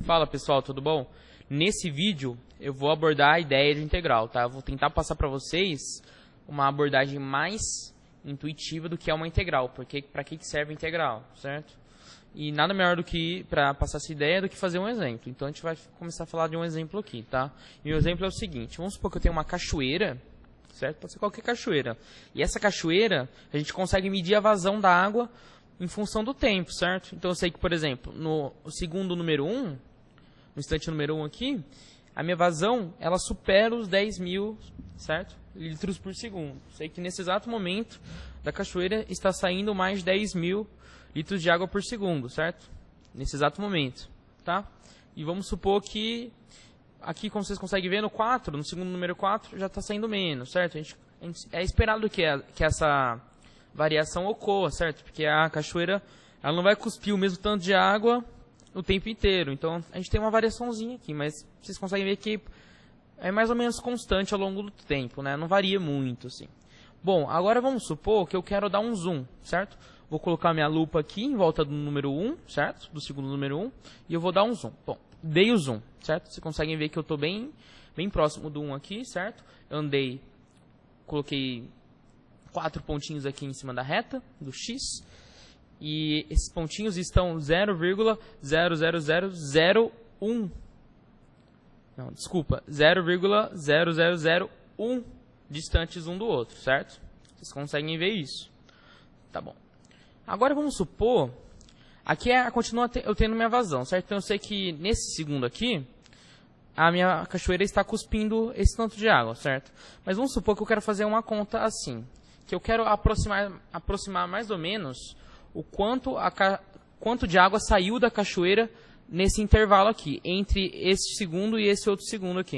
Fala pessoal, tudo bom? Nesse vídeo eu vou abordar a ideia de integral, tá? Eu vou tentar passar para vocês uma abordagem mais intuitiva do que é uma integral, porque para que serve a integral, certo? E nada melhor do que para passar essa ideia do que fazer um exemplo. Então a gente vai começar a falar de um exemplo aqui, tá? E o exemplo é o seguinte: vamos supor que eu tenho uma cachoeira, certo? Pode ser qualquer cachoeira. E essa cachoeira a gente consegue medir a vazão da água em função do tempo, certo? Então eu sei que, por exemplo, no segundo número 1, no instante número 1 aqui, a minha vazão, ela supera os 10.000, certo? Litros por segundo. Sei que nesse exato momento da cachoeira está saindo mais de 10.000 litros de água por segundo, certo? Nesse exato momento, tá? E vamos supor que aqui, como vocês conseguem ver, no 4, no segundo número 4, já está saindo menos, certo? É esperado que essa variação ocorra, certo? Porque a cachoeira, ela não vai cuspir o mesmo tanto de água o tempo inteiro. Então, a gente tem uma variaçãozinha aqui, mas vocês conseguem ver que é mais ou menos constante ao longo do tempo, né? Não varia muito, assim. Bom, agora vamos supor que eu quero dar um zoom, certo? Vou colocar minha lupa aqui em volta do número 1, certo? Do segundo número 1, e eu vou dar um zoom. Bom, dei o zoom, certo? Vocês conseguem ver que eu estou bem próximo do 1 aqui, certo? Eu andei, coloquei 4 pontinhos aqui em cima da reta, do X, e esses pontinhos estão 0,00001. Não, desculpa, 0,0001 distantes um do outro, certo? Vocês conseguem ver isso. Tá bom. Agora vamos supor, aqui continua eu tendo minha vazão, certo? Então eu sei que nesse segundo aqui, a minha cachoeira está cuspindo esse tanto de água, certo? Mas vamos supor que eu quero fazer uma conta assim, que eu quero aproximar mais ou menos o quanto de água saiu da cachoeira nesse intervalo aqui, entre esse segundo e esse outro segundo aqui,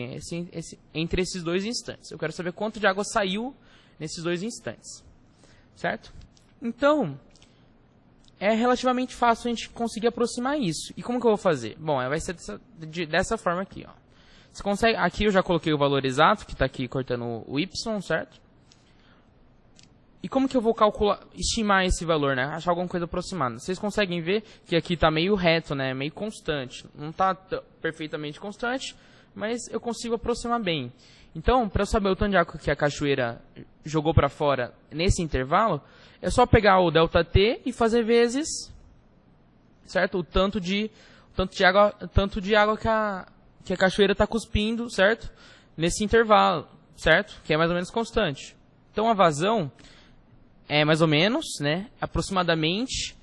entre esses dois instantes. Eu quero saber quanto de água saiu nesses dois instantes, certo? Então, é relativamente fácil a gente conseguir aproximar isso. E como que eu vou fazer? Bom, vai ser dessa forma aqui, ó. Você consegue, aqui eu já coloquei o valor exato, que está aqui cortando o y, certo? E como que eu vou estimar esse valor, né? Achar alguma coisa aproximada. Vocês conseguem ver que aqui está meio reto, né? Meio constante. Não está perfeitamente constante, mas eu consigo aproximar bem. Então, para eu saber o tanto de água que a cachoeira jogou para fora nesse intervalo, é só pegar o ΔT e fazer vezes, certo? O tanto de água que a cachoeira está cuspindo, certo? Nesse intervalo, certo? Que é mais ou menos constante. Então, a vazão é mais ou menos, né, aproximadamente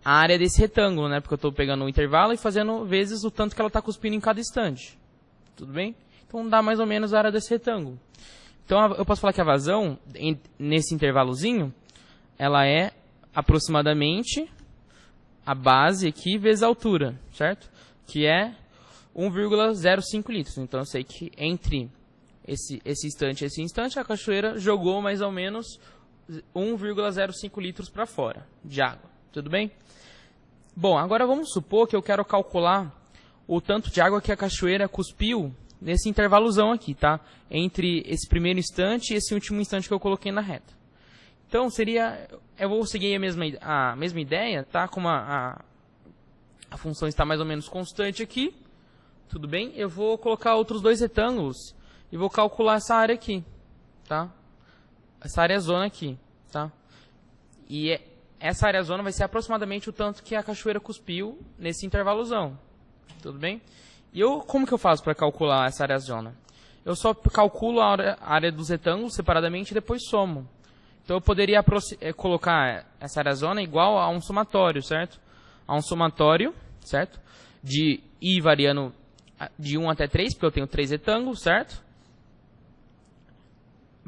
a área desse retângulo, né, porque eu estou pegando o intervalo e fazendo vezes o tanto que ela está cuspindo em cada instante. Tudo bem? Então dá mais ou menos a área desse retângulo. Então eu posso falar que a vazão, nesse intervalozinho, ela é aproximadamente a base aqui vezes a altura, certo? Que é 1,05 litros. Então eu sei que entre esse instante e esse instante, a cachoeira jogou mais ou menos 1,05 litros para fora de água. Tudo bem? Bom, agora vamos supor que eu quero calcular o tanto de água que a cachoeira cuspiu nesse intervalozão aqui, tá? Entre esse primeiro instante e esse último instante que eu coloquei na reta. Então, eu vou seguir a mesma ideia, tá? Como a função está mais ou menos constante aqui, tudo bem? Eu vou colocar outros dois retângulos e vou calcular essa área aqui, tá? Essa área zona aqui, tá? E essa área zona vai ser aproximadamente o tanto que a cachoeira cuspiu nesse intervalozão, tudo bem? E como que eu faço para calcular essa área zona? Eu só calculo a área dos retângulos separadamente e depois somo. Então eu poderia colocar essa área zona igual a um somatório, certo? A um somatório, certo? De i variando de 1 até 3, porque eu tenho 3 retângulos, certo?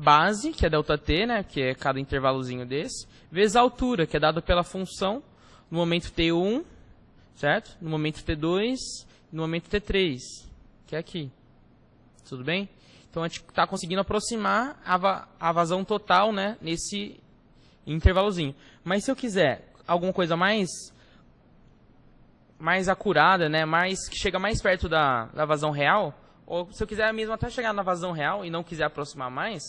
Base, que é ΔT, né, que é cada intervalozinho desse, vezes a altura, que é dado pela função no momento T1, certo? No momento T2, no momento T3, que é aqui. Tudo bem? Então a gente está conseguindo aproximar a vazão total, né, nesse intervalozinho. Mas se eu quiser alguma coisa mais acurada, né, que chega mais perto da vazão real, ou se eu quiser mesmo até chegar na vazão real e não quiser aproximar mais,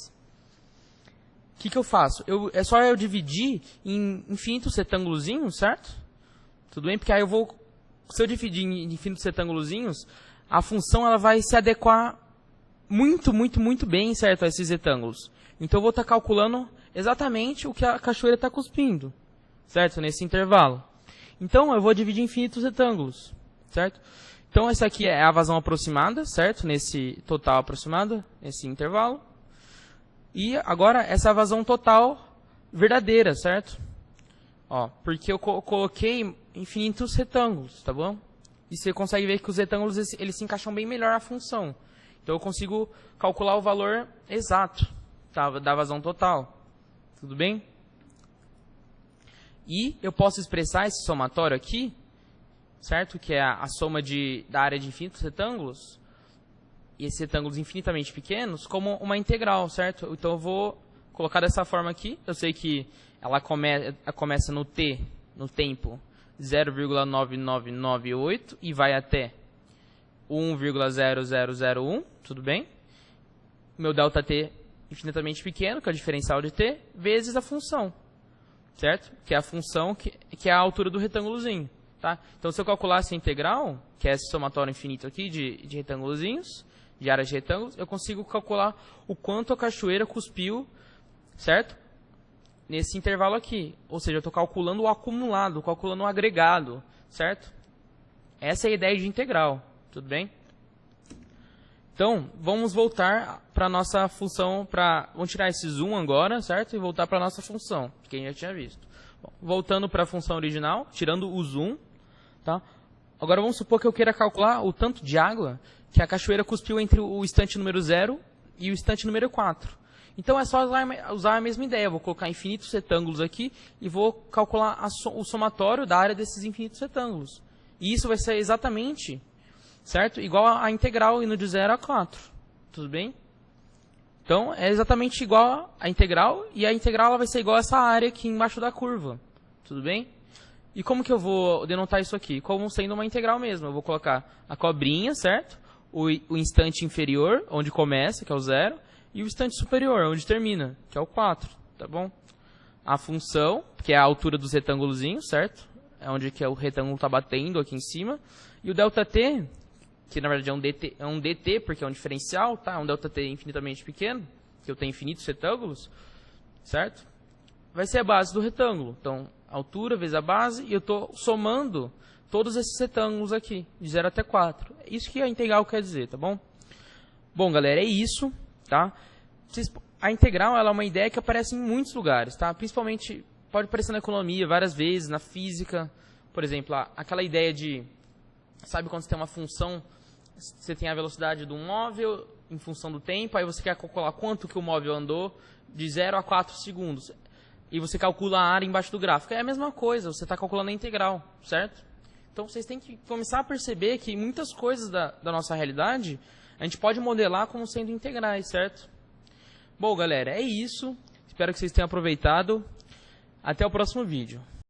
o que eu faço? É só eu dividir em infinitos retângulozinhos, certo? Tudo bem? Porque aí eu vou se eu dividir em infinitos retângulozinhos, a função ela vai se adequar muito, muito, muito bem, certo, a esses retângulos. Então eu vou estar calculando exatamente o que a cachoeira está cuspindo, certo, nesse intervalo. Então eu vou dividir em infinitos retângulos, certo? Então essa aqui é a vazão aproximada, certo, nesse total aproximada, nesse intervalo. E agora essa é a vazão total verdadeira, certo? Ó, porque eu coloquei infinitos retângulos, tá bom? E você consegue ver que os retângulos eles se encaixam bem melhor na função. Então eu consigo calcular o valor exato, tá, da vazão total. Tudo bem? E eu posso expressar esse somatório aqui, certo? Que é a soma da área de infinitos retângulos, e esses retângulos infinitamente pequenos, como uma integral, certo? Então eu vou colocar dessa forma aqui. Eu sei que ela começa no t, no tempo, 0,9998 e vai até 1,0001, tudo bem? Meu ΔT infinitamente pequeno, que é o diferencial de t, vezes a função, certo? Que é a função que é a altura do retângulozinho, tá? Então, se eu calculasse a integral, que é esse somatório infinito aqui de retângulozinhos, de áreas de retângulos, eu consigo calcular o quanto a cachoeira cuspiu, certo? Nesse intervalo aqui. Ou seja, eu estou calculando o acumulado, calculando o agregado, certo? Essa é a ideia de integral, tudo bem? Então, vamos voltar para a nossa função, vamos tirar esse zoom agora, certo? E voltar para a nossa função, que a gente já tinha visto. Bom, voltando para a função original, tirando o zoom, tá? Agora vamos supor que eu queira calcular o tanto de água que a cachoeira cuspiu entre o instante número 0 e o instante número 4. Então é só usar a mesma ideia. Eu vou colocar infinitos retângulos aqui e vou calcular o somatório da área desses infinitos retângulos. E isso vai ser exatamente, certo? Igual a integral indo de 0 a 4. Tudo bem? Então é exatamente igual a integral, e a integral ela vai ser igual a essa área aqui embaixo da curva. Tudo bem? E como que eu vou denotar isso aqui? Como sendo uma integral mesmo. Eu vou colocar a cobrinha, certo? O instante inferior, onde começa, que é o 0. E o instante superior, onde termina, que é o 4, tá bom? A função, que é a altura dos retângulozinhos, certo? É onde que o retângulo está batendo aqui em cima. E o ΔT, que na verdade é um dt, porque é um diferencial, tá? É um ΔT infinitamente pequeno, que eu tenho infinitos retângulos, certo? Vai ser a base do retângulo. Então, altura vezes a base, e eu estou somando todos esses retângulos aqui, de 0 até 4. É isso que a integral quer dizer, tá bom? Bom, galera, é isso. Tá? A integral ela é uma ideia que aparece em muitos lugares, tá? Principalmente, pode aparecer na economia várias vezes, na física, por exemplo, aquela ideia de, sabe quando você tem uma função, você tem a velocidade de um móvel em função do tempo, aí você quer calcular quanto que o móvel andou de 0 a 4 segundos, e você calcula a área embaixo do gráfico. É a mesma coisa, você está calculando a integral, certo? Então vocês têm que começar a perceber que muitas coisas da nossa realidade a gente pode modelar como sendo integrais, certo? Bom, galera, é isso. Espero que vocês tenham aproveitado. Até o próximo vídeo.